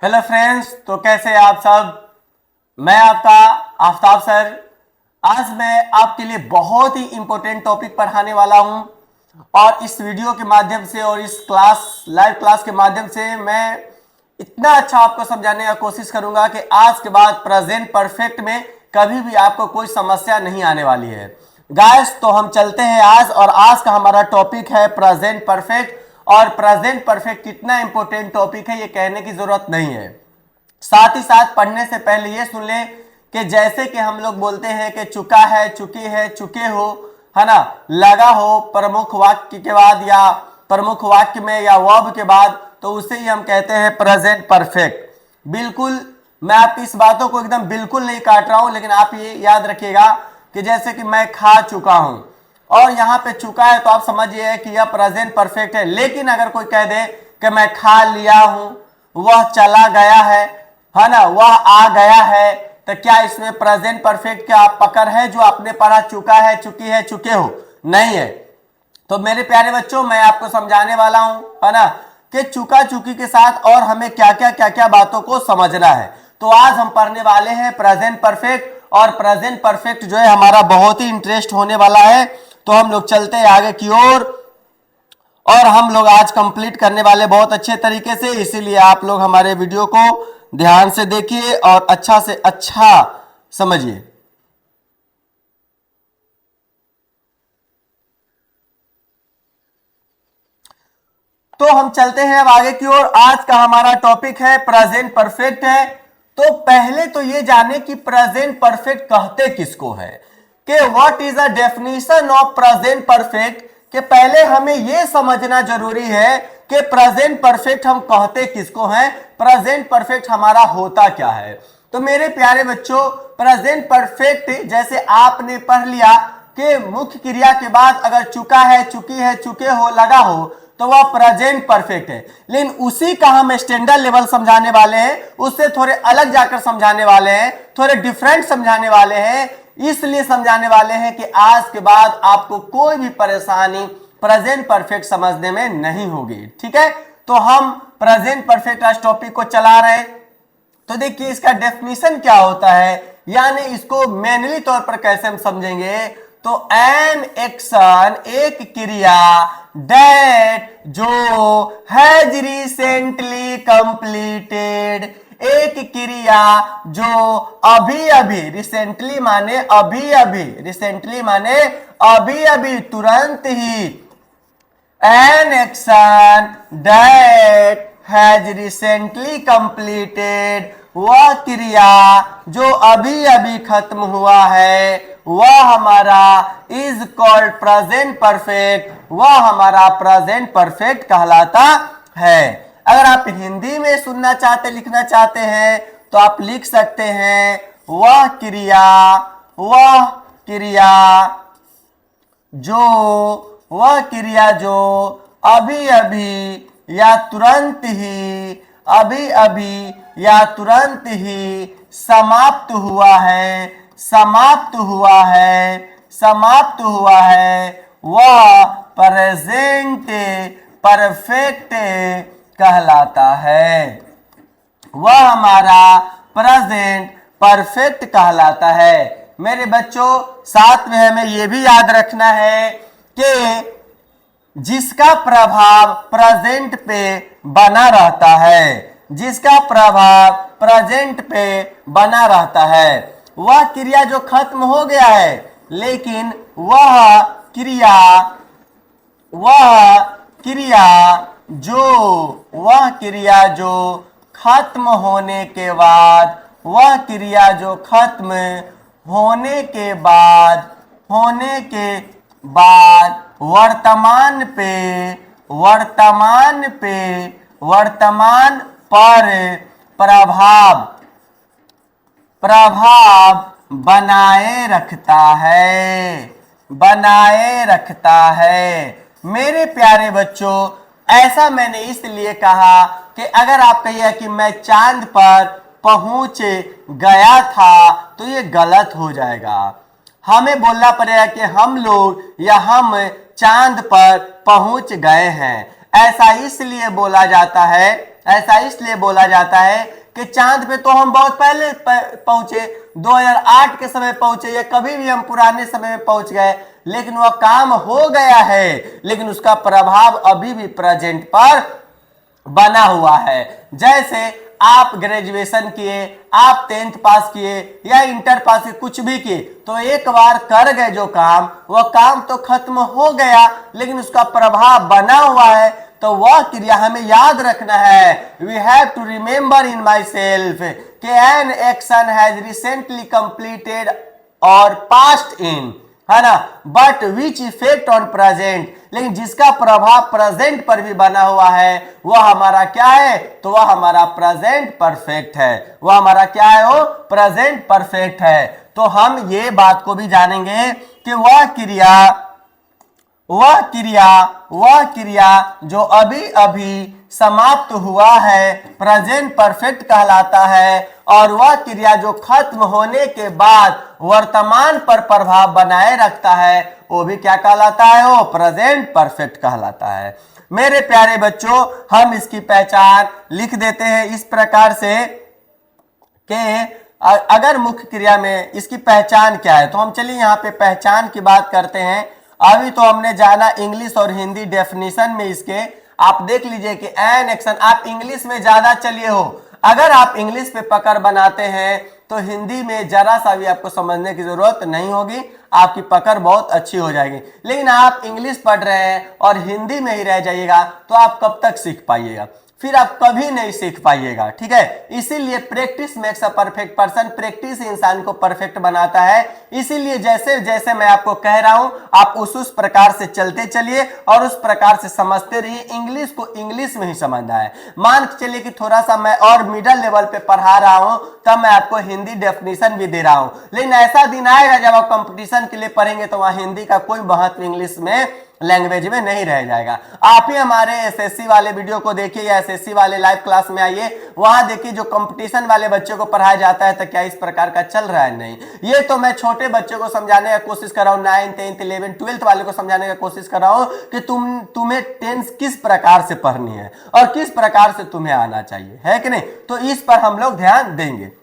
Hello friends, तो कैसे हैं आप सब। मैं आपका आफ्ताब सर। आज मैं आपके लिए बहुत ही इंपॉर्टेंट टॉपिक पढ़ाने वाला हूं और इस वीडियो के माध्यम से और इस लाइव क्लास के माध्यम से मैं इतना अच्छा आपको समझाने का कोशिश करूंगा कि आज के बाद प्रेजेंट परफेक्ट में कभी भी आपको कोई समस्या नहीं आने वाली है। गाइस, तो हम चलते हैं आज, और आज का हमारा टॉपिक है प्रेजेंट परफेक्ट। और प्रेजेंट परफेक्ट कितना इंपॉर्टेंट टॉपिक है ये कहने की जरूरत नहीं है। साथ ही साथ पढ़ने से पहले ये सुन लें कि जैसे कि हम लोग बोलते हैं कि चुका है, चुकी है, चुके हो, है ना, लगा हो प्रमुख वाक्य के बाद या प्रमुख वाक्य में या वर्ब के बाद, तो उसे ही हम कहते हैं प्रेजेंट परफेक्ट। बिल्कुल, मैं आपकी इस बातों को एकदम बिल्कुल नहीं काट रहा हूं, लेकिन आप ये याद रखिएगा कि जैसे कि मैं खा चुका हूं और यहां पे चुका है, तो आप समझिए कि यह प्रेजेंट परफेक्ट है। लेकिन अगर कोई कह दे कि मैं खा लिया हूं, वह चला गया है ना, वह आ गया है, तो क्या इसमें प्रेजेंट परफेक्ट क्या पकड़ है जो आपने पढ़ा चुका है, चुकी है, चुके हो? नहीं है। तो मेरे प्यारे बच्चों, मैं आपको समझाने वाला हूं, है ना, कि चुका चुकी के साथ और हमें क्या क्या बातों को समझना है। तो आज हम पढ़ने वाले हैं प्रेजेंट परफेक्ट, और प्रेजेंट परफेक्ट जो है हमारा बहुत ही इंटरेस्ट होने वाला है। तो हम लोग चलते हैं आगे की ओर, और हम लोग आज कंप्लीट करने वाले बहुत अच्छे तरीके से। इसीलिए आप लोग हमारे वीडियो को ध्यान से देखिए और अच्छा से अच्छा समझिए। तो हम चलते हैं अब आगे की ओर। आज का हमारा टॉपिक है प्रेजेंट परफेक्ट है। तो पहले तो ये जाने कि प्रेजेंट परफेक्ट कहते किसको है, कि what is the definition of present perfect. कि पहले हमें यह समझना जरूरी है कि प्रेजेंट परफेक्ट हम कहते किसको हैं, प्रेजेंट परफेक्ट हमारा होता क्या है। तो मेरे प्यारे बच्चों, प्रेजेंट परफेक्ट जैसे आपने पढ़ लिया कि मुख्य क्रिया के बाद अगर चुका है, चुकी है, चुके हो, लगा हो, तो वह प्रेजेंट परफेक्ट है। लेकिन उसी का हम स्टैंडर्ड लेवल समझाने वाले हैं, उससे थोड़े अलग जाकर समझाने वाले हैं, थोड़े डिफरेंट समझाने वाले हैं। इसलिए समझाने वाले हैं कि आज के बाद आपको कोई भी परेशानी प्रेजेंट परफेक्ट समझने में नहीं होगी। ठीक है, तो हम प्रेजेंट परफेक्ट आज टॉपिक को चला रहे हैं। तो देखिए इसका डेफिनेशन क्या होता है, यानी इसको मैनुअली तौर पर कैसे हम समझेंगे। तो एन एक्शन, एक क्रिया, दैट जो हैज रिसेंटली कंप्लीटेड, एक क्रिया जो अभी अभी, रिसेंटली माने अभी अभी, रिसेंटली माने अभी अभी, तुरंत ही, an action that has recently completed, वह क्रिया जो अभी अभी खत्म हुआ है, वह हमारा इज कॉल्ड प्रेजेंट परफेक्ट, वह हमारा प्रेजेंट परफेक्ट कहलाता है। अगर आप हिंदी में सुनना चाहते, लिखना चाहते हैं, तो आप लिख सकते हैं वह क्रिया, वह क्रिया जो, वह क्रिया जो अभी अभी या तुरंत ही, अभी अभी या तुरंत ही समाप्त हुआ है, समाप्त हुआ है, समाप्त हुआ है, वह प्रेजेंट परफेक्ट कहलाता है। वह हमारा प्रेजेंट परफेक्ट कहलाता है। मेरे बच्चों, साथ में हमें यह भी याद रखना है कि जिसका प्रभाव प्रेजेंट पे बना रहता है, जिसका प्रभाव प्रेजेंट पे बना रहता है, वह क्रिया जो खत्म हो गया है, लेकिन वह क्रिया, वह क्रिया जो, वह क्रिया जो खत्म होने के बाद, वह क्रिया जो खत्म होने के बाद, होने के बाद वर्तमान पे, वर्तमान पे, वर्तमान पर प्रभाव, प्रभाव बनाए रखता है, बनाए रखता है। मेरे प्यारे बच्चों, ऐसा मैंने इसलिए कहा कि अगर आप कहिए कि मैं चांद पर पहुंच गया था, तो ये गलत हो जाएगा। हमें बोलना पड़ेगा कि हम लोग या हम चांद पर पहुंच गए हैं। ऐसा इसलिए बोला जाता है, ऐसा इसलिए बोला जाता है कि चांद पे तो हम बहुत पहले पहुंचे, 2008 के समय पहुंचे या कभी भी हम पुराने समय में पहुंच गए, लेकिन वह काम हो गया है, लेकिन उसका प्रभाव अभी भी प्रेजेंट पर बना हुआ है। जैसे आप ग्रेजुएशन किए, आप 10th पास किए या इंटर पास किए, कुछ भी किए, तो एक बार कर गए जो काम, वह काम तो खत्म हो गया, लेकिन उसका प्रभाव बना हुआ है। तो वह क्रिया हमें याद रखना है। We have to remember in myself कि an action has recently completed और पास्ट इन, है ना, but which effect on present, लेकिन जिसका प्रभाव प्रेजेंट पर भी बना हुआ है वह हमारा क्या है, तो वह हमारा प्रेजेंट परफेक्ट है। वह हमारा क्या है, वो प्रेजेंट परफेक्ट है। तो हम ये बात को भी जानेंगे कि वह क्रिया जो अभी अभी समाप्त हुआ है प्रेजेंट परफेक्ट कहलाता है, और वह क्रिया जो खत्म होने के बाद वर्तमान पर प्रभाव बनाए रखता है वो भी क्या कहलाता है, वो प्रेजेंट परफेक्ट कहलाता है। मेरे प्यारे बच्चों, हम इसकी पहचान लिख देते हैं इस प्रकार से कि अगर मुख्य क्रिया में इसकी पहचान क्या है, तो हम चलिए यहाँ पे पहचान की बात करते हैं। अभी तो हमने जाना इंग्लिश और हिंदी डेफिनेशन में इसके, आप देख लीजिए कि एन एक्शन, आप इंग्लिश में ज्यादा चलिए हो, अगर आप इंग्लिश पे पकड़ बनाते हैं तो हिंदी में जरा सा भी आपको समझने की जरूरत नहीं होगी, आपकी पकड़ बहुत अच्छी हो जाएगी। लेकिन आप इंग्लिश पढ़ रहे हैं और हिंदी में ही रह जाइएगा तो आप कब तक सीख पाइएगा, फिर आप कभी नहीं सीख पाइएगा, ठीक है। इसीलिए practice makes a perfect person, practice इंसान को परफेक्ट बनाता है। इसीलिए जैसे जैसे मैं आपको कह रहा हूं आप उस प्रकार से चलते चलिए और उस प्रकार से समझते रहिए। इंग्लिश को इंग्लिश में ही समझना है। मान के चलिए कि थोड़ा सा मैं और मिडिल लेवल पे पढ़ा रहा हूं तब मैं आपको हिंदी डेफिनेशन भी दे रहा हूं, लेकिन ऐसा दिन आएगा जब आप कंपटीशन के लिए पढ़ेंगे तो वहां हिंदी का कोई महत्व इंग्लिश में लैंग्वेज में नहीं रह जाएगा। आप ही हमारे एसएससी वाले वीडियो को देखिए या एसएससी वाले लाइव क्लास में आइए, वहां देखिए जो कंपटीशन वाले बच्चों को पढ़ाया जाता है तो क्या इस प्रकार का चल रहा है, नहीं। ये तो मैं छोटे बच्चों को समझाने का कोशिश कर रहा हूं, 9th 10th 11th 12th वाले को समझाने का कोशिश कर रहा हूं कि तुम्हें टेंस किस प्रकार से पढ़नी है और किस प्रकार से तुम्हें आना चाहिए, है कि नहीं। तो इस पर हम लोग ध्यान देंगे।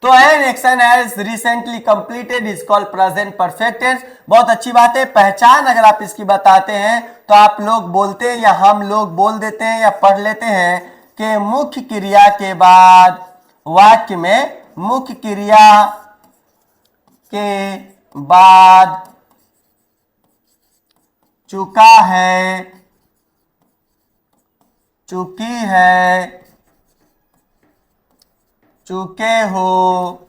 तो an action has recently completed is called present perfect tense. बहुत अच्छी बात है। पहचान अगर आप इसकी बताते हैं तो आप लोग बोलते हैं या हम लोग बोल देते हैं या पढ़ लेते हैं कि मुख्य क्रिया के बाद वाक्य में, मुख्य क्रिया के बाद चुका है, चुकी है, चुके हो,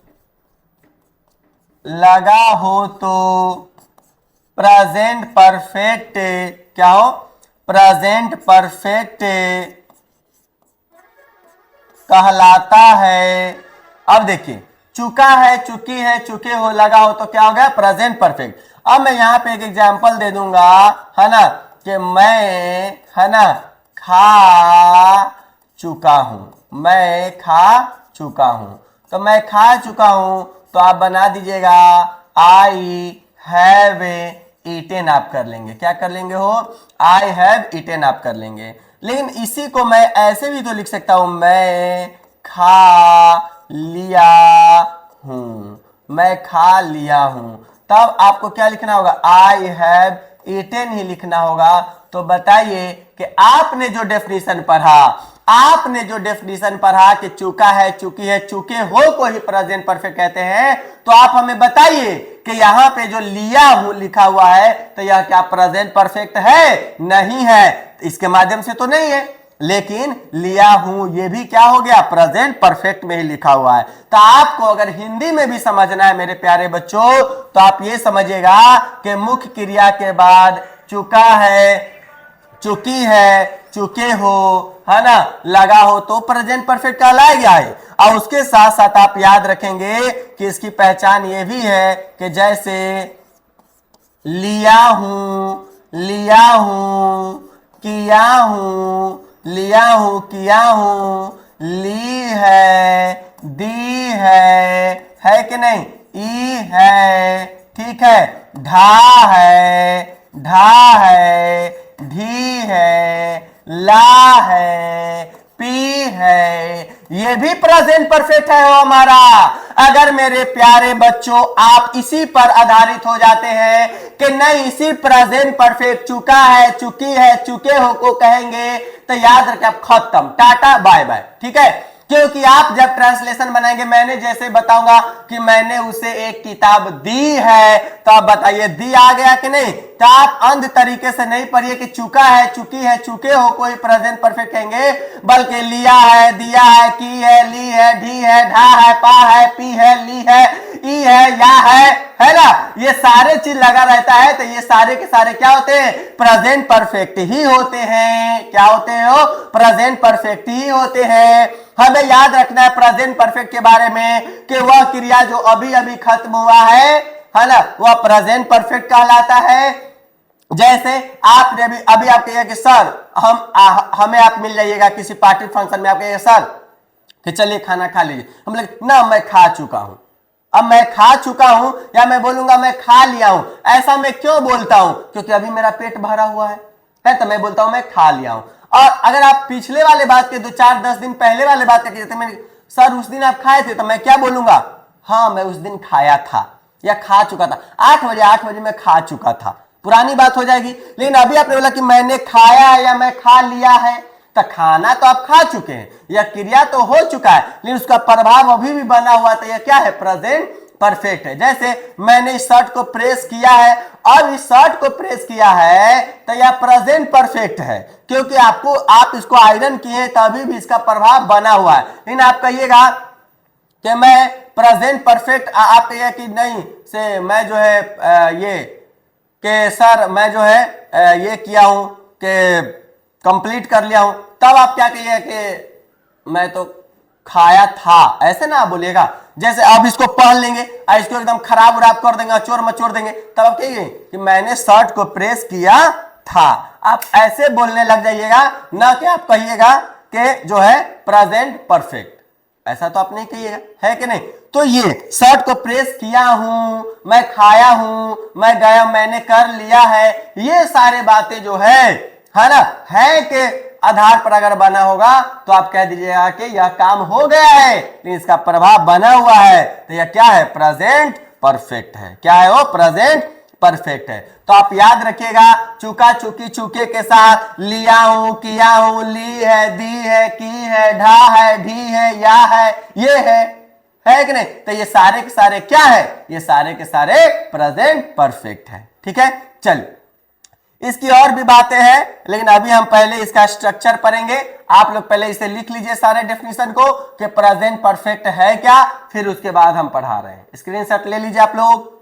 लगा हो तो प्रेजेंट परफेक्ट क्या हो, प्रेजेंट परफेक्ट कहलाता है। अब देखिए चुका है, चुकी है, चुके हो, लगा हो तो क्या हो गया, प्रेजेंट परफेक्ट। अब मैं यहां पे एक एग्जांपल दे दूंगा, है ना, कि मैं, है ना, खा चुका हूं, मैं खा चुका हूं। तो मैं खा चुका हूं तो आप बना दीजिएगा आई हैव ईटेन, आप कर लेंगे, क्या कर लेंगे हो, आई हैव ईटेन आप कर लेंगे। लेकिन इसी को मैं ऐसे भी तो लिख सकता हूं, मैं खा लिया हूं, मैं खा लिया हूं। तब आपको क्या लिखना होगा, आई हैव ईटेन ही लिखना होगा। तो बताइए कि आपने जो डेफिनेशन पढ़ा, आपने जो डेफिनेशन पढ़ा कि चुका है, चुकी है, चुके हो को ही प्रेजेंट परफेक्ट कहते हैं, तो आप हमें बताइए कि यहां पे जो लिया हूं लिखा हुआ है तो यह क्या प्रेजेंट परफेक्ट है, नहीं है, इसके माध्यम से तो नहीं है। लेकिन लिया हूं ये भी क्या हो गया, प्रेजेंट परफेक्ट में ही लिखा हुआ है। तो आपको अगर हिंदी में भी समझना है मेरे प्यारे बच्चों तो आप ये समझिएगा कि मुख्य क्रिया के बाद चुका है, चुकी है, चुके हो, है ना, लगा हो तो प्रेजेंट परफेक्ट कहलाएगा है। और उसके साथ साथ आप याद रखेंगे कि इसकी पहचान ये भी है कि जैसे लिया हूं, लिया हूं, किया हूं, लिया हूं, किया हूं, ली है, दी है कि नहीं, ई है, ठीक है, ढा है, ढा है, ढी है, ला है, पी है, ये भी प्रेजेंट परफेक्ट है हो हमारा। अगर मेरे प्यारे बच्चों आप इसी पर आधारित हो जाते हैं कि नहीं इसी प्रेजेंट परफेक्ट चुका है, चुकी है, चुके हो को कहेंगे, तो याद रखें आप खत्म, टाटा बाय बाय, ठीक है। क्योंकि आप जब ट्रांसलेशन बनाएंगे, मैंने जैसे बताऊंगा कि मैंने उसे एक किताब दी है, तो आप बताइए दी आ गया कि नहीं। तो आप अंध तरीके से नहीं पढ़िए कि चुका है, चुकी है, चुके हो कोई प्रेजेंट परफेक्ट कहेंगे, बल्कि लिया है, दिया है, की है, ली है, ढी है, ढा है, पा है, पी है, ली है, ई है, या है ना, ये सारे चीज लगा रहता है। तो ये सारे के सारे क्या होते हैं, प्रेजेंट परफेक्ट ही होते हैं। क्या होते हैं हो, प्रेजेंट परफेक्ट ही होते हैं। हमें याद रखना है प्रेजेंट परफेक्ट के बारे में कि वह क्रिया जो अभी अभी खत्म हुआ है ना, वह प्रेजेंट परफेक्ट कहलाता है। जैसे आपने अभी आप कहिए कि सर हमें आप मिल जाइएगा किसी पार्टी फंक्शन में, आप कहिए सर कि चलिए खाना खा लीजिए, हम लोग ना मैं खा चुका हूं, अब मैं खा चुका हूं, या मैं बोलूंगा मैं खा लिया हूं। ऐसा मैं क्यों बोलता हूं, क्योंकि अभी मेरा पेट भरा हुआ है तो मैं बोलता हूं मैं खा लिया हूं। और अगर आप पिछले वाले बात के 2-4-10 दिन पहले वाले बात करते थे, मैंने सर उस दिन आप खाए थे, तो मैं क्या बोलूंगा, हाँ मैं उस दिन खाया था या खा चुका था, 8 बजे मैं खा चुका था, पुरानी बात हो जाएगी। लेकिन अभी आपने बोला कि मैंने खाया है या मैं खा लिया है, तो खाना तो आप खा चुके हैं, यह क्रिया तो हो चुका है, लेकिन उसका प्रभाव अभी भी बना हुआ, तो यह क्या है, प्रेजेंट परफेक्ट है। जैसे मैंने इस शर्ट को प्रेस किया है, अब इस शर्ट को प्रेस किया है, तो यह प्रेजेंट परफेक्ट है, क्योंकि आप इसको आयरन किए तभी भी इसका प्रभाव बना हुआ है। लेकिन आप कहिएगा कि मैं प्रेजेंट परफेक्ट, आप कहिए कि नहीं से मैं जो है ये कि सर मैं जो है ये किया हूं कि कंप्लीट कर लिया हूं, तब आप क्या कहिए कि मैं तो खाया था, ऐसे ना आप बोलिएगा। जैसे अब इसको पहन लेंगे और इसको एकदम खराब उराब कर देंगे, चोर मचोर देंगे, तब आप कहिए कि मैंने शर्ट को प्रेस किया था। आप ऐसे बोलने लग जाइएगा, ना कि आप कहिएगा कि जो है प्रेजेंट परफेक्ट, ऐसा तो आप नहीं कहिएगा, है कि नहीं। तो ये शर्ट को प्रेस किया हूं, मैं खाया हूं, मैं गया, मैंने कर लिया है, ये सारे बातें जो है ना, है के आधार पर अगर बना होगा तो आप कह दीजिएगा कि यह काम हो गया है, लेकिन इसका प्रभाव बना हुआ है, तो यह क्या है, प्रेजेंट परफेक्ट है। क्या है वो, प्रेजेंट परफेक्ट है। तो आप याद रखिएगा, चुका, चुकी, चुके के साथ लिया हूं, किया हूं, ली है, दी है, की है, ढा है, ढी है, या है, ये है कि नहीं। तो ये सारे के सारे क्या है, ये सारे के सारे प्रेजेंट परफेक्ट है, ठीक है। चलिए इसकी और भी बातें हैं, लेकिन अभी हम पहले इसका स्ट्रक्चर पढ़ेंगे। आप लोग पहले इसे लिख लीजिए सारे डेफिनेशन को कि प्रेजेंट परफेक्ट है क्या, फिर उसके बाद हम पढ़ा रहे हैं। स्क्रीनशॉट ले लीजिए आप लोग।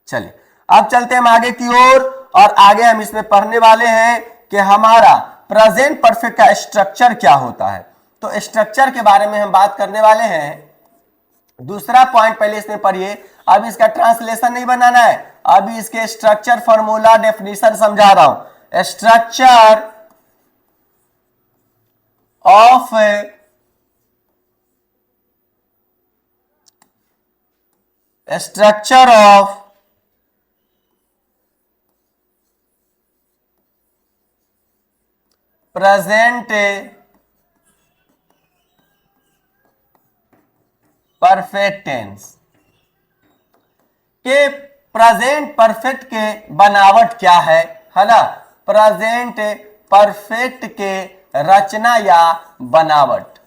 चलिए अब चलते हैं हम आगे की ओर, और आगे हम इसमें पढ़ने वाले हैं कि हमारा प्रेजेंट परफेक्ट का स्ट्रक्चर क्या होता है। तो स्ट्रक्चर के बारे में हम बात करने वाले हैं। दूसरा पॉइंट पहले इसमें पढ़िए, अब इसका ट्रांसलेशन नहीं बनाना है, अभी इसके स्ट्रक्चर, फॉर्मूला, डेफिनेशन समझा रहा हूं। Structure of present perfect tense के प्रेजेंट परफेक्ट के बनावट क्या है ना, प्रेजेंट परफेक्ट के रचना या बनावट,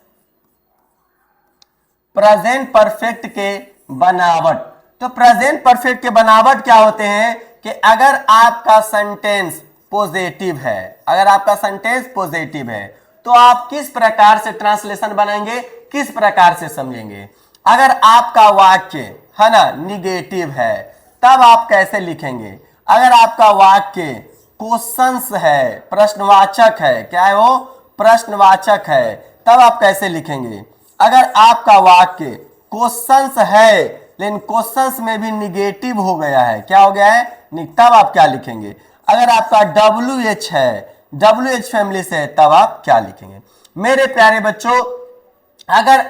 प्रेजेंट परफेक्ट के बनावट। तो प्रेजेंट परफेक्ट के बनावट क्या होते हैं कि अगर आपका सेंटेंस पॉजिटिव है, अगर आपका सेंटेंस पॉजिटिव है, तो आप किस प्रकार से ट्रांसलेशन बनाएंगे, किस प्रकार से समझेंगे। अगर आपका वाक्य है ना निगेटिव है, तब आप कैसे लिखेंगे। अगर आपका वाक्य क्वेश्चंस है, प्रश्नवाचक है, क्या है वो, प्रश्नवाचक है, तब आप कैसे लिखेंगे। अगर आपका वाक्य क्वेश्चंस है लेकिन क्वेश्चंस में भी निगेटिव हो गया है, क्या हो गया है, तब आप क्या लिखेंगे। अगर आपका WH है, WH फैमिली से है, तब आप क्या लिखेंगे। मेरे प्यारे बच्चों, अगर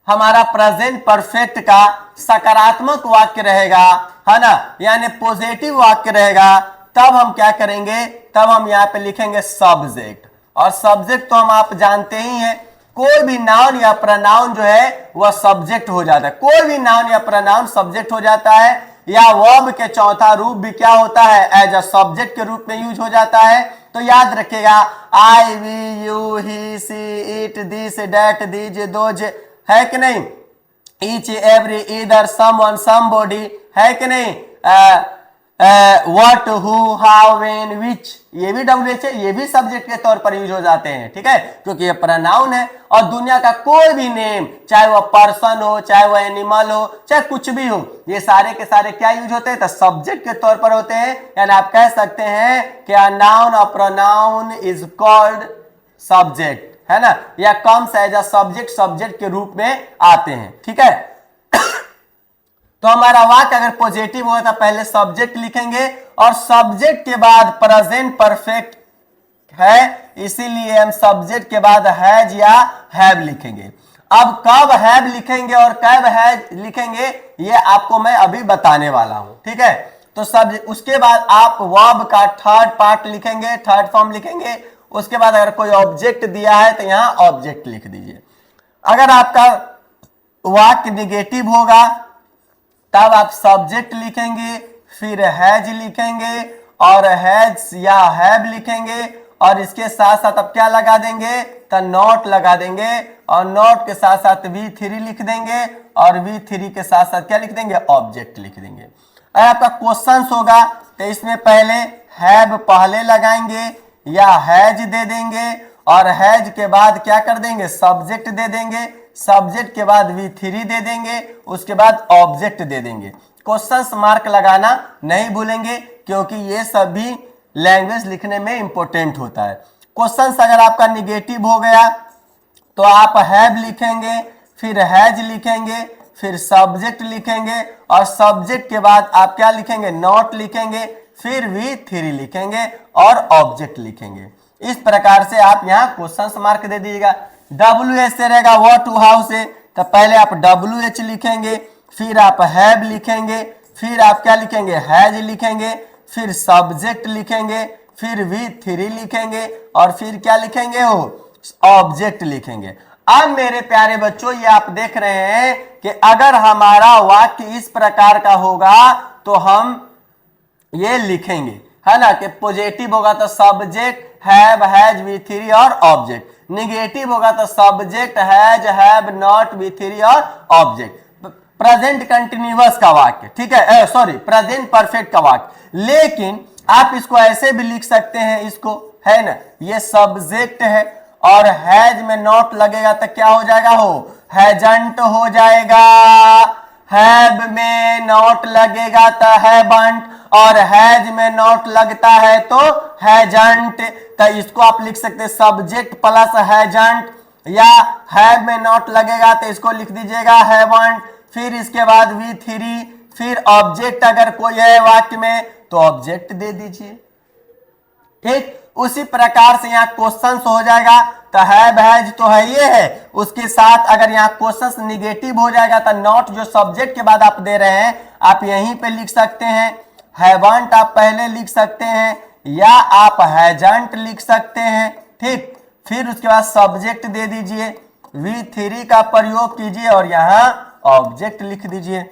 हमारा प्रेजेंट परफेक्ट का सकारात्मक वाक्य रहेगा, है ना, यानी पॉजिटिव वाक्य रहेगा, तब हम क्या करेंगे, तब हम यहां पे लिखेंगे सब्जेक्ट। और सब्जेक्ट तो हम आप जानते ही हैं, कोई भी नाउन या प्रनाउन जो है वह सब्जेक्ट हो जाता है, कोई भी नाउन या प्रनाउन सब्जेक्ट हो जाता है, या वर्ब के चौथा रूप भी क्या होता है, एज अ सब्जेक्ट के रूप में यूज हो जाता है। तो याद रखिएगा, I, we, you, he, she, it, this, that, these, those, है कि नहीं, each, every, either, someone, somebody, है कि नहीं, what, who, how, when, which, ये भी WH है, ये भी सब्जेक्ट के तौर पर यूज हो जाते हैं, ठीक है, क्योंकि ये प्रोनाउन है। और दुनिया का कोई भी नेम, चाहे वह पर्सन हो, चाहे वह एनिमल हो, चाहे कुछ भी हो, ये सारे के सारे क्या यूज होते हैं, तो सब्जेक्ट के तौर पर होते हैं। यानी आप कह सकते हैं कि अ नाउन और प्रोनाउन इज कॉल्ड सब्जेक्ट, है ना, या comes as a subject, subject के रूप में आते हैं, ठीक है। तो हमारा वाक्य अगर पॉजिटिव हो तो पहले सब्जेक्ट लिखेंगे और सब्जेक्ट के बाद प्रेजेंट परफेक्ट है, इसीलिए हम सब्जेक्ट के बाद हैज या हैव लिखेंगे। अब कब हैव लिखेंगे और कब हैज लिखेंगे ये आपको मैं अभी बताने वाला हूं, ठीक है। तो सब उसके बाद आप वर्ब का थर्ड पार्ट लिखेंगे, थर्ड फॉर्म लिखेंगे। उसके बाद अगर कोई ऑब्जेक्ट दिया है तो यहां ऑब्जेक्ट लिख दीजिए। अगर आपका वाक्य निगेटिव होगा तब आप सब्जेक्ट लिखेंगे, फिर हैज लिखेंगे और हैज या हैव लिखेंगे, और इसके साथ साथ आप क्या लगा देंगे, तो नॉट लगा देंगे, और नॉट के साथ साथ V3 लिख देंगे, और V3 के साथ साथ क्या लिख देंगे, ऑब्जेक्ट लिख देंगे। अगर आपका क्वेश्चन होगा तो इसमें पहले हैव पहले लगाएंगे या हैज दे देंगे, और हैज के बाद क्या कर देंगे, सब्जेक्ट दे देंगे, सब्जेक्ट के बाद V3 दे देंगे, उसके बाद ऑब्जेक्ट दे देंगे। क्वेश्चन मार्क लगाना नहीं भूलेंगे क्योंकि ये सभी लैंग्वेज लिखने में इंपॉर्टेंट होता है। क्वेश्चन अगर आपका निगेटिव हो गया तो आप हैव लिखेंगे, फिर हैज लिखेंगे, फिर सब्जेक्ट लिखेंगे, और सब्जेक्ट के बाद आप क्या लिखेंगे, नॉट लिखेंगे, फिर V3 लिखेंगे और ऑब्जेक्ट लिखेंगे। इस प्रकार से आप यहाँ क्वेश्चन मार्क दे दीजिएगा। WH से रहेगा व्हाट, टू, हाउ से, तो पहले आप WH लिखेंगे, फिर आप हैव लिखेंगे, फिर आप क्या लिखेंगे, हैज लिखेंगे, फिर सब्जेक्ट लिखेंगे, फिर V3 लिखेंगे, और फिर क्या लिखेंगे हो, ऑब्जेक्ट लिखेंगे। अब मेरे प्यारे बच्चों ये आप देख रहे हैं कि अगर हमारा वाक्य इस प्रकार का होगा तो हम ये लिखेंगे, है ना, कि पॉजिटिव होगा तो सब्जेक्ट, हैव, हैज, V3 और ऑब्जेक्ट, निगेटिव होगा तो subject, has, have, not, V3 और ऑब्जेक्ट। प्रेजेंट कंटिन्यूअस का वाक्य, ठीक है, सॉरी प्रेजेंट परफेक्ट का वाक्य। लेकिन आप इसको ऐसे भी लिख सकते हैं, इसको, है ना, ये सब्जेक्ट है और हैज में नॉट लगेगा तो क्या हो जाएगा, हो हैजंट हो जाएगा, हैव में नॉट लगेगा तो हैवंट, और हैज में नॉट लगता है तो हैजंट। तो इसको आप लिख सकते हैं सब्जेक्ट प्लस हैजंट, या हैव में नॉट लगेगा तो इसको लिख दीजिएगा हैवंट, फिर इसके बाद V3, फिर ऑब्जेक्ट अगर कोई है वाक्य में तो ऑब्जेक्ट दे दीजिए, ठीक। उसी प्रकार से यहाँ क्वेश्चन हो जाएगा तो हैव, हैज तो है ये है, उसके साथ अगर यहाँ क्वेश्चन निगेटिव हो जाएगा तो नॉट जो सब्जेक्ट के बाद आप दे रहे हैं आप यहीं पे लिख सकते हैं, हैवंट आप पहले लिख सकते हैं, या आप हैजंट लिख सकते हैं, ठीक। फिर उसके बाद सब्जेक्ट दे दीजिए, V3 का प्रयोग कीजिए और यहाँ ऑब्जेक्ट लिख दीजिए।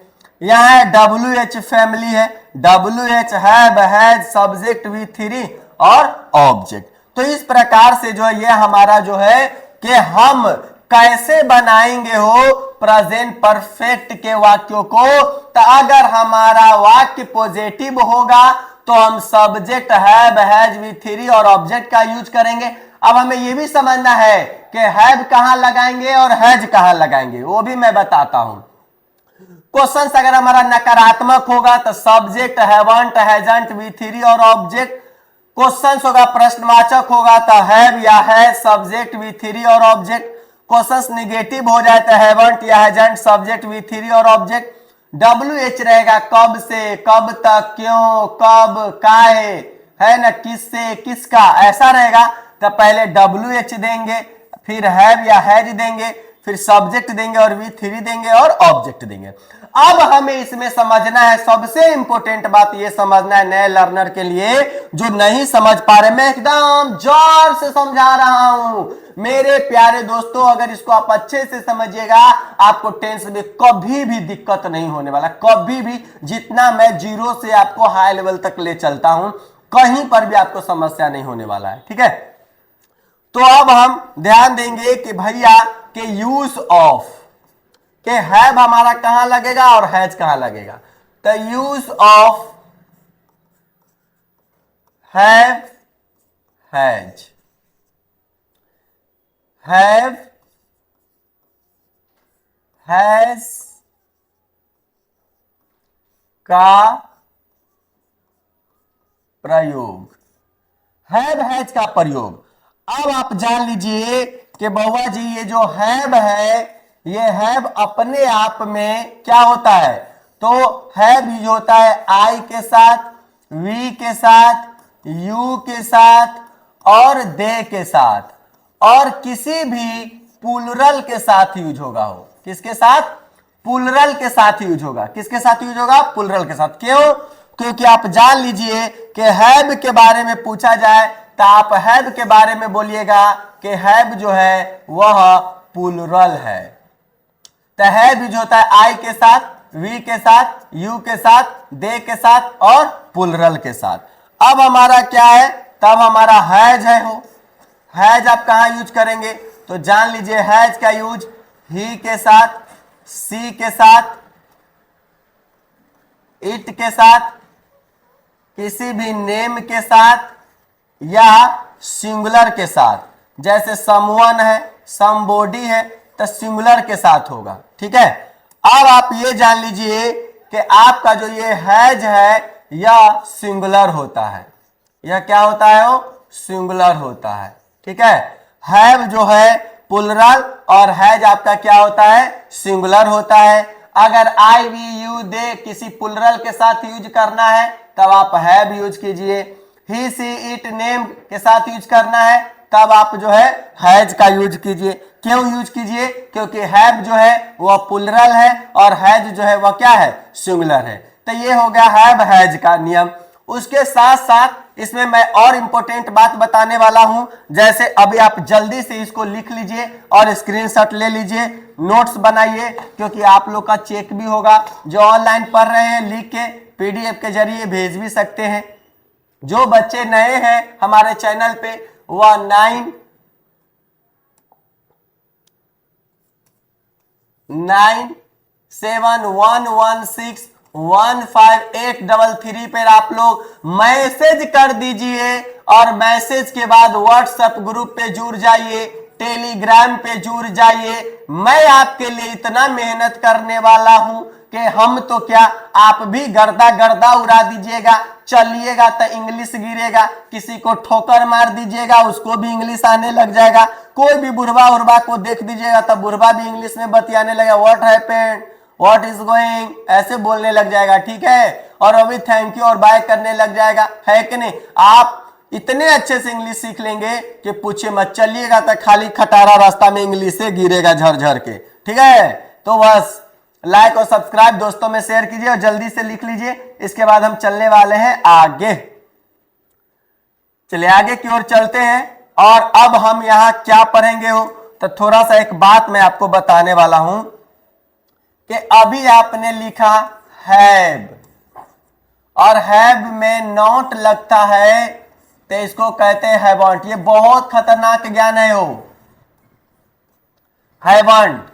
यहाँ WH फैमिली है, WH have, has, subject, V3 और ऑब्जेक्ट। तो इस प्रकार से जो है ये हमारा जो है कि हम कैसे बनाएंगे हो प्रेजेंट परफेक्ट के वाक्यों को। तो अगर हमारा वाक्य पॉजिटिव होगा तो हम सब्जेक्ट, हैव, हैज, V3 और ऑब्जेक्ट का यूज करेंगे। अब हमें यह भी समझना है कि हैव कहां लगाएंगे और हैज कहां लगाएंगे, वो भी मैं बताता हूं। क्वेश्चन अगर हमारा नकारात्मक होगा तो सब्जेक्ट, हैवंट, हैजंट, V3 और ऑब्जेक्ट। क्वेश्चन होगा प्रश्नवाचक होगा तो हैव या हैज, सब्जेक्ट, V3 और ऑब्जेक्ट। क्वेश्चन निगेटिव हो जाए तो हैवंट या हैजंट, सब्जेक्ट, V3 और ऑब्जेक्ट। WH रहेगा कब से, कब तक, क्यों, कब, काहे, है ना, किससे, किसका, ऐसा रहेगा। तो पहले WH देंगे, फिर हैव या हैज देंगे, फिर सब्जेक्ट देंगे और V3 देंगे और ऑब्जेक्ट देंगे। अब हमें इसमें समझना है, सबसे इंपॉर्टेंट बात ये समझना है नए लर्नर के लिए जो नहीं समझ पा रहे, मैं एकदम जोर से समझा रहा हूं मेरे प्यारे दोस्तों। अगर इसको आप अच्छे से समझिएगा आपको टेंस में कभी भी दिक्कत नहीं होने वाला, कभी भी। जितना मैं जीरो से आपको हाई लेवल तक ले चलता हूं कहीं पर भी आपको समस्या नहीं होने वाला है, ठीक है। तो अब हम ध्यान देंगे कि भैया के यूज ऑफ के हैव हमारा कहां लगेगा और हैज कहां लगेगा। The use of have, has, have, has का प्रयोग, हैव हैज का प्रयोग। अब आप जान लीजिए कि बउआ जी ये जो हैव है ये हैव अपने आप में क्या होता है, तो हैव यूज होता है आई के साथ, वी के साथ, यू के साथ और दे के साथ, और किसी भी प्लूरल के साथ यूज होगा। हो किसके साथ, प्लूरल के साथ यूज होगा। किसके साथ यूज होगा, प्लूरल के साथ। क्यों, क्योंकि आप जान लीजिए कि हैव के बारे में पूछा जाए तो आप हैव के बारे में बोलिएगा कि हैव जो है वह प्लूरल है। तो हैव यूज होता है आई के साथ, वी के साथ, यू के साथ, दे के साथ और प्लूरल के साथ। अब हमारा क्या है, तब हमारा हैज है। हो हैज आप कहां यूज करेंगे, तो जान लीजिए हैज का यूज ही के साथ, सी के साथ, इट के साथ, किसी भी नेम के साथ या सिंगुलर के साथ। जैसे समवन है, समबॉडी है तो सिंगुलर के साथ होगा, ठीक है। अब आप ये जान लीजिए कि आपका जो ये हैज है यह सिंगुलर होता है। यह क्या होता है, वो सिंगुलर होता है, ठीक है। हैव जो है प्लूरल और हैज आपका क्या होता है, सिंगुलर होता है। अगर आई, वी, यू, दे किसी प्लूरल के साथ यूज करना है तब आप हैव यूज कीजिए। ही, सी, इट, नेम के साथ यूज करना है तब आप जो है हैज का यूज कीजिए। क्यों यूज कीजिए, क्योंकि हैव जो है वह प्लूरल है और हैज जो है वह क्या है, सिंगुलर है। तो ये हो गया हैव हैज का नियम। उसके साथ साथ इसमें मैं और इंपॉर्टेंट बात बताने वाला हूं। जैसे अभी आप जल्दी से इसको लिख लीजिए और स्क्रीनशॉट ले लीजिए, नोट्स बनाइए, क्योंकि आप लोग का चेक भी होगा। जो ऑनलाइन पढ़ रहे हैं लिख के पीडीएफ के जरिए भेज भी सकते हैं। जो बच्चे नए हैं हमारे चैनल पे वह 9711615833 पर आप लोग मैसेज कर दीजिए और मैसेज के बाद व्हाट्सएप ग्रुप पे जुड़ जाइए, टेलीग्राम पे जुड़ जाइए। मैं आपके लिए इतना मेहनत करने वाला हूं कि हम तो क्या आप भी गर्दा गर्दा उड़ा दीजिएगा। चलिएगा तो इंग्लिश गिरेगा, किसी को ठोकर मार दीजिएगा उसको भी इंग्लिश आने लग जाएगा। कोई भी बुढ़वा उर्वा को देख दीजिएगा तो बुढ़वा भी इंग्लिश में बतियाने लगेगा। What happened, what is going, ऐसे बोलने लग जाएगा, ठीक है। और अभी थैंक यू और बाय करने लग जाएगा, है कि नहीं। आप इतने अच्छे से इंग्लिश सीख लेंगे कि पूछे मत। चलिएगा तो खाली खटारा रास्ता में इंग्लिश से गिरेगा झरझर के, ठीक है। तो बस लाइक और सब्सक्राइब दोस्तों में शेयर कीजिए और जल्दी से लिख लीजिए। इसके बाद हम चलने वाले हैं आगे। चलिए आगे की ओर चलते हैं। और अब हम यहां क्या पढ़ेंगे हो, तो थोड़ा सा एक बात मैं आपको बताने वाला हूं कि अभी आपने लिखा हैव और हैव में नॉट लगता है तो इसको कहते हैं हैवंट। ये बहुत खतरनाक ज्ञान है। हो हैवंट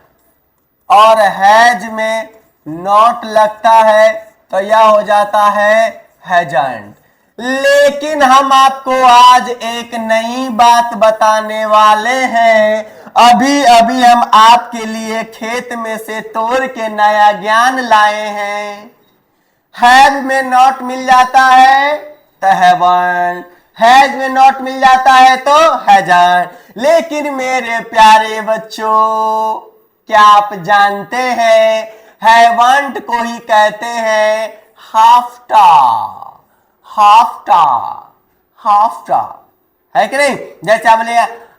और हैज में नॉट लगता है तो यह हो जाता है हैजंट। लेकिन हम आपको आज एक नई बात बताने वाले हैं। अभी अभी हम आपके लिए खेत में से तोड़ के नया ज्ञान लाए हैं। हैव में नॉट मिल जाता है तो हैवंट, हैज में नॉट मिल जाता है तो हैजंट। लेकिन मेरे प्यारे बच्चों, क्या आप जानते हैं हैवंट को ही कहते हैं हाफ्टा। हाफ्टा, हाफ्टा है कि नहीं। जैसे आप बोले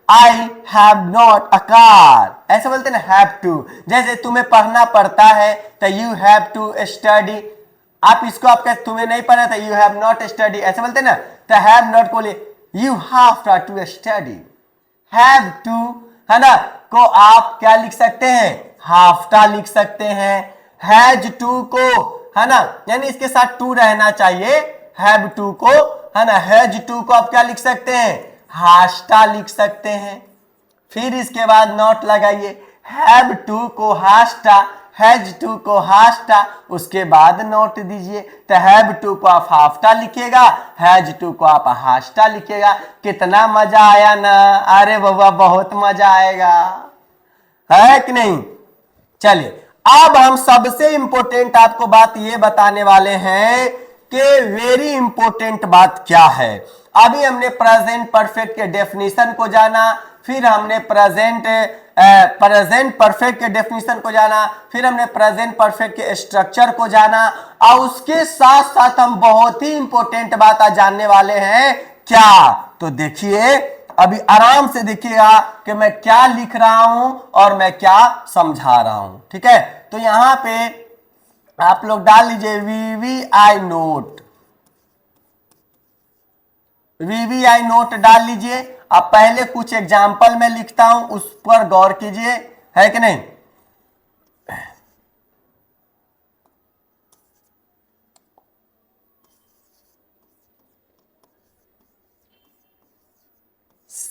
I have not a car, ऐसे बोलते ना हैव टू। जैसे तुम्हें पढ़ना पड़ता है तो यू हैव टू स्टडी, आप इसको आप कहते तुम्हें नहीं पढ़ना था, यू हैव नॉट स्टडी, ऐसे बोलते ना। तो हैव नॉट को लिए you have to study, have to है ना को आप क्या लिख सकते हैं, हाफ्टा लिख सकते हैं। हैज टू को है ना, यानी इसके साथ टू रहना चाहिए, हैव टू को है ना, हैज टू को आप क्या लिख सकते हैं, हास्टा लिख सकते हैं। फिर इसके बाद नॉट लगाइए, हैव टू को हास्टा, हैज टू को हास्टा, उसके बाद नोट दीजिए। तो हैव टू को आप हाफ्टा लिखिएगा, हैज टू को आप हास्टा लिखिएगा। कितना मजा आया ना, अरे बाबा बहुत मजा आएगा, है कि नहीं। चलिए अब हम सबसे इंपॉर्टेंट आपको बात ये बताने वाले हैं कि वेरी इंपॉर्टेंट बात क्या है। अभी हमने प्रेजेंट परफेक्ट के डेफिनेशन को जाना, फिर हमने प्रेजेंट परफेक्ट के डेफिनेशन को जाना, फिर हमने प्रेजेंट परफेक्ट के स्ट्रक्चर को जाना, और उसके साथ साथ हम बहुत ही इंपॉर्टेंट बात आज जानने वाले हैं। क्या? तो देखिए अभी आराम से देखिएगा कि मैं क्या लिख रहा हूं और मैं क्या समझा रहा हूं, ठीक है। तो यहां पे आप लोग डाल लीजिए VVI नोट, VVI नोट डाल लीजिए। अब पहले कुछ एग्जाम्पल मैं लिखता हूं, उस पर गौर कीजिए, है कि नहीं।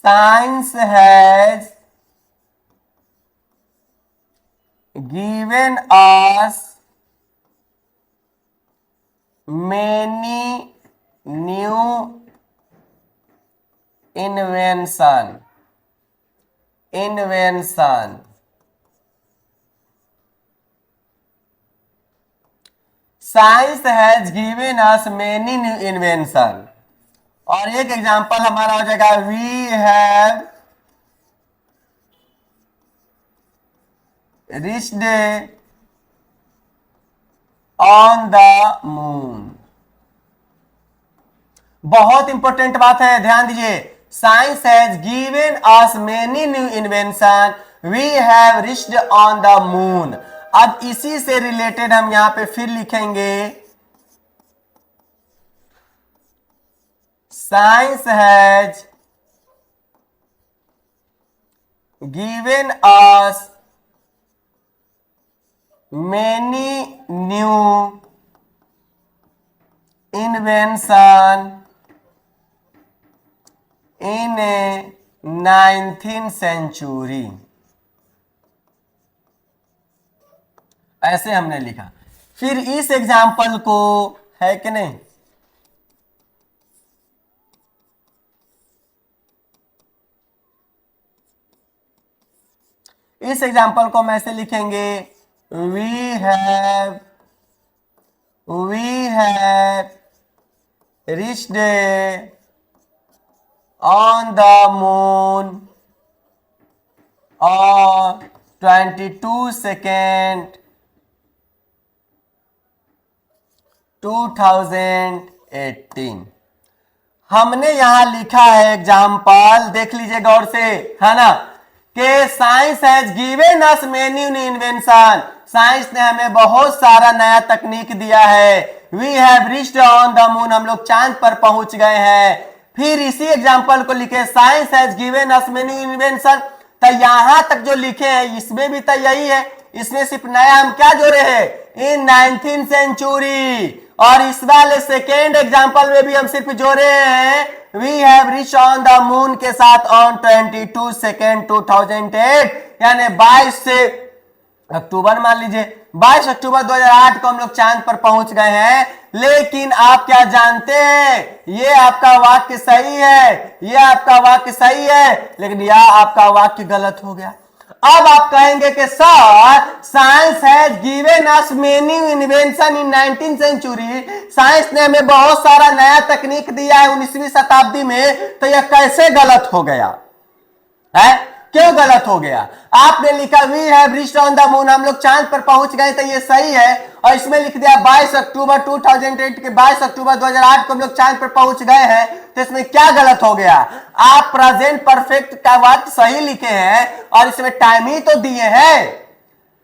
Science has given us many new invention. Science has given us many new invention. और एक एग्जांपल हमारा हो जाएगा we have reached on the moon. बहुत इंपॉर्टेंट बात है, ध्यान दीजिए। Science has given us many new invention, we have reached on the moon. अब इसी से रिलेटेड हम यहां पे फिर लिखेंगे Science has given us many new invention in a 19th century। ऐसे हमने लिखा। फिर इस एग्जाम्पल को, है कि नहीं, इस एग्जाम्पल को हम ऐसे लिखेंगे we have reached on the moon और 22 सेकेंड 2018। हमने यहां लिखा है एग्जाम्पल, देख लीजिए गौर से, है ना, कि science has given us many new invention, science ने हमें बहुत सारा नया तकनीक दिया है। We have reached on the moon, हम लोग चांद पर पहुंच गए हैं। फिर इसी एग्जांपल को लिखे science has given us many invention. तो यहां तक जो लिखे हैं इसमें भी तो यही है, इसमें सिर्फ नया हम क्या जोड़े हैं, इन 19th सेंचुरी। और इस वाले सेकेंड एग्जांपल में भी हम सिर्फ जोड़े हैं we have reach on the moon के साथ ऑन 22 सेकेंड 2008, यानी 22 से अक्टूबर, मान लीजिए 22 अक्टूबर 2008 को हम लोग चांद पर पहुंच गए हैं। लेकिन आप क्या जानते हैं, ये आपका वाक्य सही है, ये आपका वाक्य सही है, लेकिन यह आपका वाक्य गलत हो गया। अब आप कहेंगे कि sir science has given us many invention in 19th century, science ने हमें बहुत सारा नया तकनीक दिया है 19वीं शताब्दी में, तो यह कैसे गलत हो गया है। क्यों गलत हो गया? आपने लिखा we have reached on the moon, हम लोग चांद पर पहुंच गए, तो ये सही है। और इसमें लिख दिया 22 अक्टूबर 2008 के 22 अक्टूबर 2008 को हम लोग चांद पर पहुंच गए हैं, तो इसमें क्या गलत हो गया? आप प्रेजेंट परफेक्ट का वाक्य सही लिखे हैं और इसमें टाइम ही तो दिए हैं।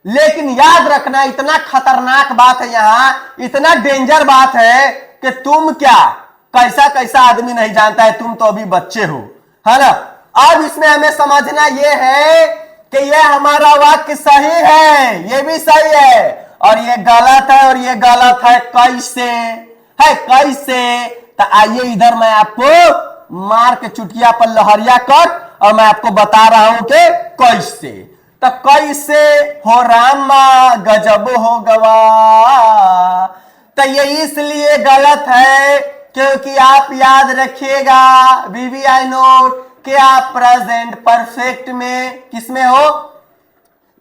लेकिन याद रखना, इतना खतरनाक बात है यहां, इतना डेंजर बात है कि तुम क्या कैसा कैसा आदमी नहीं जानता है, तुम तो अभी बच्चे हो, है ना। अब इसमें हमें समझना यह है कि यह हमारा वाक्य सही है, यह भी सही है, और यह गलत है, और यह गलत है कैसे है, कैसे? तो आइए इधर मैं आपको मार के चुटिया पर लहरिया कर और मैं आपको बता रहा हूं कि कैसे। तो कैसे हो रामा गजब हो गवा, तो ये इसलिए गलत है क्योंकि आप याद रखिएगा वीवीआई नोट कि आप प्रेजेंट परफेक्ट में किसमें हो?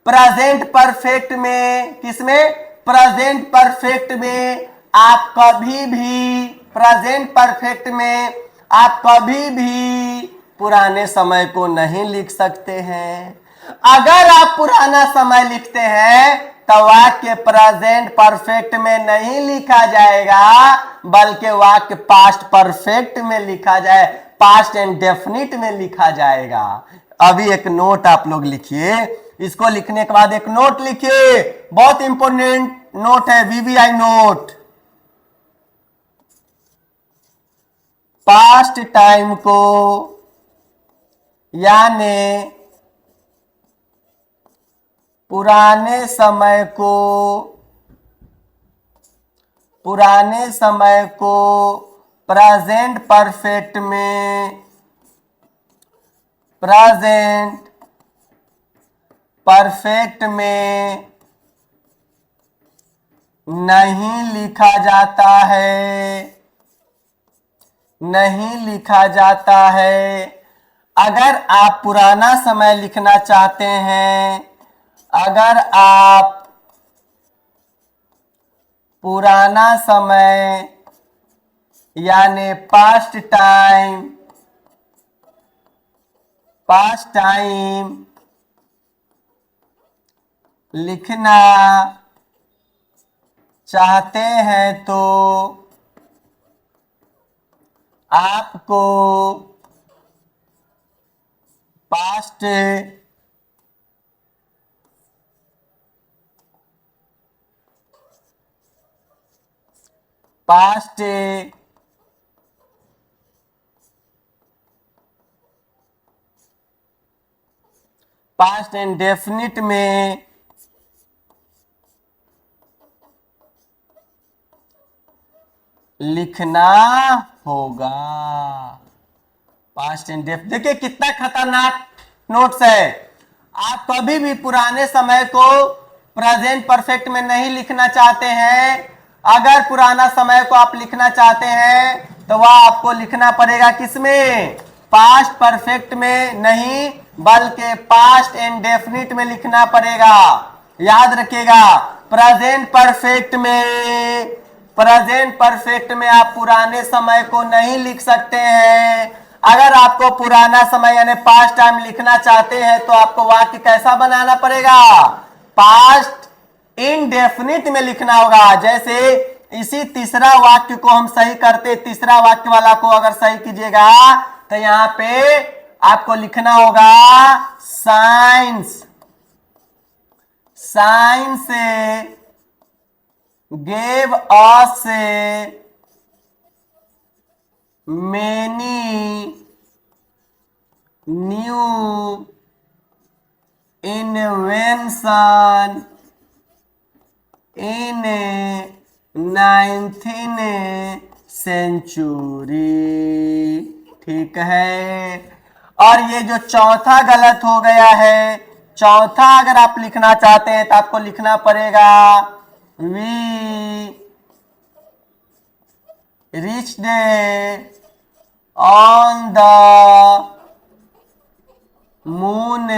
प्रेजेंट परफेक्ट में किसमें? प्रेजेंट परफेक्ट में आप कभी भी, प्रेजेंट परफेक्ट में आप कभी भी पुराने समय को नहीं लिख सकते हैं। अगर आप पुराना समय लिखते हैं तो वाक्य प्रेजेंट परफेक्ट में नहीं लिखा जाएगा, बल्कि वाक्य पास्ट परफेक्ट में लिखा जाए, पास्ट एंड डेफिनिट में लिखा जाएगा। अभी एक नोट आप लोग लिखिए, इसको लिखने के बाद एक नोट लिखिए, बहुत इंपॉर्टेंट नोट है, वीवीआई नोट। पास्ट टाइम को यानी पुराने समय को, पुराने समय को प्रेजेंट परफेक्ट में, प्रेजेंट परफेक्ट में नहीं लिखा जाता है, नहीं लिखा जाता है। अगर आप पुराना समय लिखना चाहते हैं, अगर आप पुराना समय यानी पास्ट टाइम, पास्ट टाइम लिखना चाहते हैं तो आपको past past past and definite में लिखना होगा। पास्ट एंड डेफिनिट, देखिए कितना खतरनाक नोट्स है। आप कभी भी पुराने समय को प्रेजेंट परफेक्ट में नहीं लिखना चाहते हैं, अगर पुराना समय को आप लिखना चाहते हैं तो वह आपको लिखना पड़ेगा किसमें? पास्ट परफेक्ट में नहीं, बल्कि पास्ट इंडेफिनिट में लिखना पड़ेगा। याद रखिएगा, प्रेजेंट परफेक्ट में, प्रेजेंट परफेक्ट में आप पुराने समय को नहीं लिख सकते हैं। अगर आपको पुराना समय यानी पास्ट टाइम लिखना चाहते हैं तो आपको वाक्य कैसा बनाना पड़ेगा? पास्ट इनडेफिनिट में लिखना होगा। जैसे इसी तीसरा वाक्य को हम सही करते, तीसरा वाक्य वाला को अगर सही कीजिएगा तो यहां पे आपको लिखना होगा science, science gave us many new invention in 19th century। ठीक है, और ये जो चौथा गलत हो गया है, चौथा अगर आप लिखना चाहते हैं तो आपको लिखना पड़ेगा we reached on the moon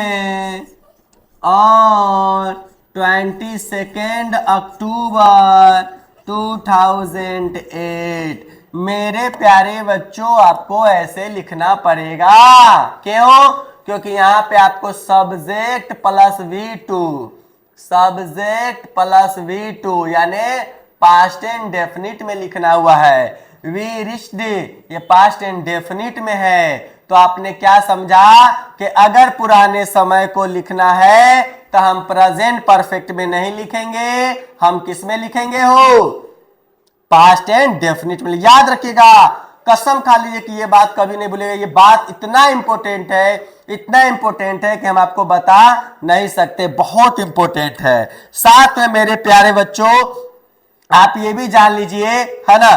on 22nd October 2008। मेरे प्यारे बच्चों, आपको ऐसे लिखना पड़ेगा। क्यों? क्योंकि यहां पे आपको subject plus V2, subject plus V2 यानी पास्ट एंड डेफिनिट में लिखना हुआ है। वी रिच्ड ये पास्ट एंड डेफिनिट में है। तो आपने क्या समझा कि अगर पुराने समय को लिखना है तो हम प्रेजेंट परफेक्ट में नहीं लिखेंगे, हम किस में लिखेंगे हो, पास्ट एंड डेफिनिट में। याद रखिएगा, कसम खा लीजिए कि ये बात कभी नहीं भूलेगा। ये बात इतना इंपॉर्टेंट है, इतना इंपॉर्टेंट है कि हम आपको बता नहीं सकते, बहुत इंपॉर्टेंट है। साथ में मेरे प्यारे बच्चों आप ये भी जान लीजिए है ना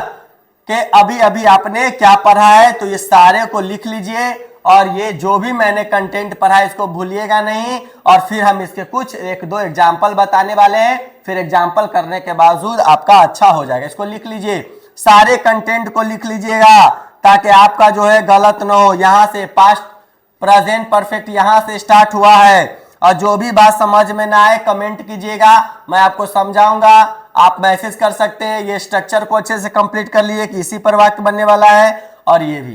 कि अभी अभी आपने क्या पढ़ा है, तो ये सारे को लिख लीजिए और ये जो भी मैंने कंटेंट पढ़ा है इसको भूलिएगा नहीं। और फिर हम इसके कुछ एक दो एग्जाम्पल बताने वाले हैं, फिर एग्जाम्पल करने के बावजूद आपका अच्छा हो जाएगा। इसको लिख लीजिए, सारे कंटेंट को लिख लीजिएगा ताकि आपका जो है गलत ना हो। यहां से पास्ट प्रेजेंट परफेक्ट यहां से स्टार्ट हुआ है, और जो भी बात समझ में ना आए कमेंट कीजिएगा, मैं आपको समझाऊंगा। आप मैसेज कर सकते हैं। ये स्ट्रक्चर को अच्छे से कंप्लीट कर लीजिए कि इसी पर वाक्य बनने वाला है, और ये भी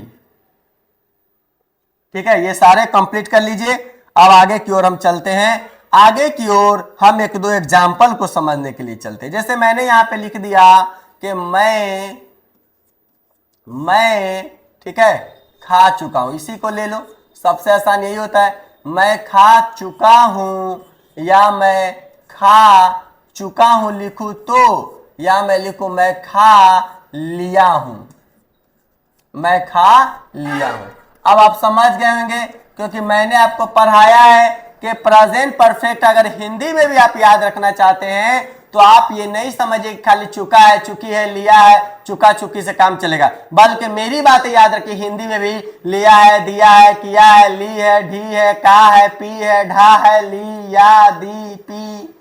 ठीक है, ये सारे कंप्लीट कर लीजिए। अब आगे की ओर हम चलते हैं। आगे की ओर हम एक दो एग्जाम्पल को समझने के लिए चलते हैं। जैसे मैंने यहां पे लिख दिया कि मैं ठीक है खा चुका हूं, इसी को ले लो, सबसे आसान यही होता है। मैं खा चुका हूं या मैं खा चुका हूं लिखूं तो, या मैं लिखूं मैं खा लिया हूं, मैं खा लिया हूं। अब आप समझ गए होंगे, क्योंकि मैंने आपको पढ़ाया है कि प्रेजेंट परफेक्ट अगर हिंदी में भी आप याद रखना चाहते हैं तो आप ये नहीं समझिए खाली चुका है, चुकी है, लिया है, चुका चुकी से काम चलेगा, बल्कि मेरी बातें याद रखिए। हिंदी में भी लिया है, दिया है, किया है, ली है, ढी है, का है, पी है, ढा है, ली, या, दी, पी,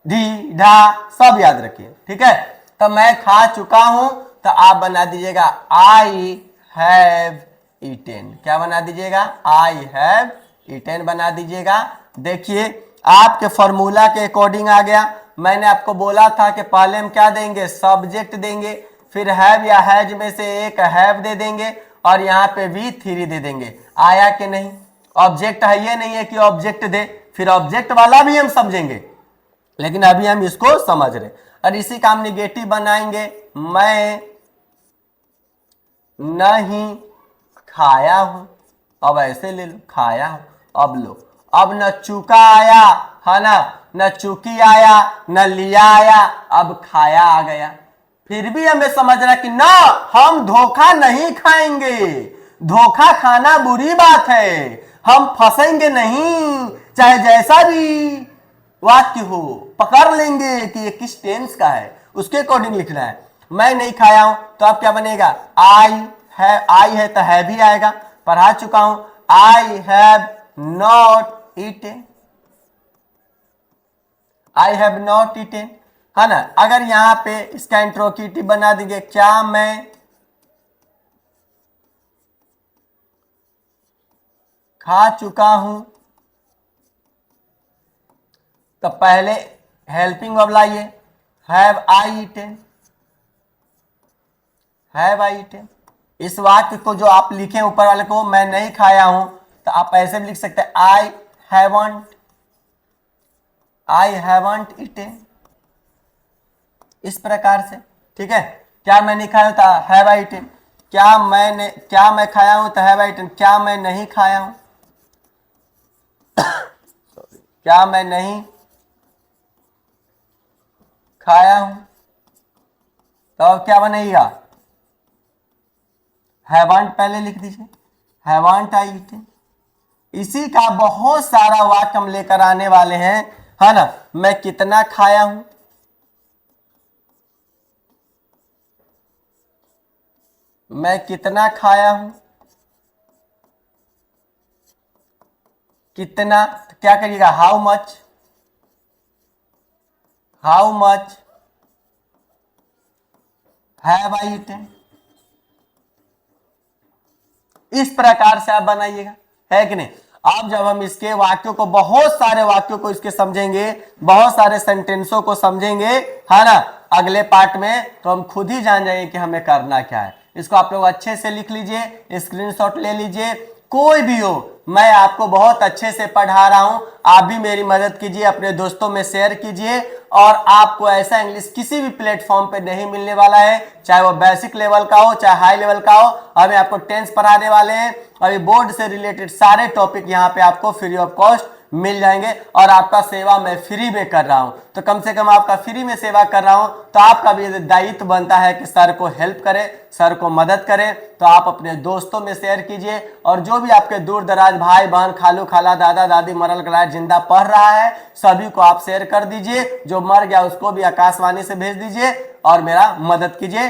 ढी, ढा, सब याद रखिए। ठीक है, तो मैं खा चुका हूं तो आप बना दीजिएगा आई हैव ईटेन। क्या बना दीजिएगा, आई हैव ईटेन बना दीजिएगा। देखिए आपके फॉर्मूला के अकॉर्डिंग आ गया। मैंने आपको बोला था कि पहले हम क्या देंगे, सब्जेक्ट देंगे, फिर हैव या हैज में से एक हैव दे देंगे, और यहाँ पे V3 दे देंगे। आया कि नहीं, ऑब्जेक्ट है, ये नहीं है कि ऑब्जेक्ट दे, फिर ऑब्जेक्ट वाला भी हम समझेंगे, लेकिन अभी हम इसको समझ रहे। और इसी का हम निगेटिव बनाएंगे, मैं नहीं खाया हूं। अब ऐसे ले लो, खाया हूं। अब लो, अब न चुका आया है ना, न चुकी आया, न लिया आया, अब खाया आ गया। फिर भी हमें समझना कि ना, हम धोखा नहीं खाएंगे, धोखा खाना बुरी बात है, हम फंसेंगे नहीं, चाहे जैसा भी वाक्य हो, पकड़ लेंगे कि ये किस टेंस का है, उसके अकॉर्डिंग लिखना है। मैं नहीं खाया हूं तो अब क्या बनेगा, आई है तो है भी आएगा, पढ़ा चुका हूं। I have not eaten, I have not eaten है ना। अगर यहां पे इसका इंट्रोगेटिव बना देंगे, क्या मैं खा चुका हूं, तो पहले हेल्पिंग वर्ब लाइए, have I eaten, have I eaten. इस वाक्य को जो आप लिखे ऊपर वाले को, मैं नहीं खाया हूं, तो आप ऐसे भी लिख सकते हैं, आई हैवंट ईटेन, इस प्रकार से। ठीक है, क्या मैं नहीं खाया हूं तो हैव आई ईटेन, क्या मैं खाया हूं तो हैव आई ईटेन, क्या मैं नहीं खाया हूं क्या मैं नहीं खाया हूं, तो अब क्या बनेगा, हैवंट पहले लिख दीजिए, हैवंट आई ईटेन। इसी का बहुत सारा वाक्य हम लेकर आने वाले हैं, है ना। मैं कितना खाया हूं, मैं कितना खाया हूं, कितना, तो क्या करिएगा, how much have I eaten. इस प्रकार से आप बनाइएगा, है कि नहीं। अब जब हम इसके वाक्यों को, बहुत सारे वाक्यों को इसके समझेंगे, बहुत सारे सेंटेंसों को समझेंगे, है ना, अगले पार्ट में, तो हम खुद ही जान जाएंगे कि हमें करना क्या है। इसको आप लोग अच्छे से लिख लीजिए, स्क्रीनशॉट ले लीजिए, कोई भी हो, मैं आपको बहुत अच्छे से पढ़ा रहा हूं। आप भी मेरी मदद कीजिए, अपने दोस्तों में शेयर कीजिए। और आपको ऐसा इंग्लिश किसी भी प्लेटफॉर्म पे नहीं मिलने वाला है, चाहे वो बेसिक लेवल का हो चाहे हाई लेवल का हो। अभी आपको टेंस पढ़ाने वाले हैं, अभी बोर्ड से रिलेटेड सारे टॉपिक यहाँ पे आपको फ्री ऑफ कॉस्ट मिल जाएंगे। और आपका सेवा मैं फ्री में कर रहा हूं, तो कम से कम आपका फ्री में सेवा कर रहा हूं, तो आपका भी दायित्व बनता है कि सर को हेल्प करें, सर को मदद करें। तो आप अपने दोस्तों में शेयर कीजिए, और जो भी आपके दूर दराज भाई बहन खालू खाला दादा दादी मरल गलाय जिंदा पढ़ रहा है, सभी को आप शेयर कर दीजिए। जो मर गया उसको भी आकाशवाणी से भेज दीजिए और मेरा मदद कीजिए।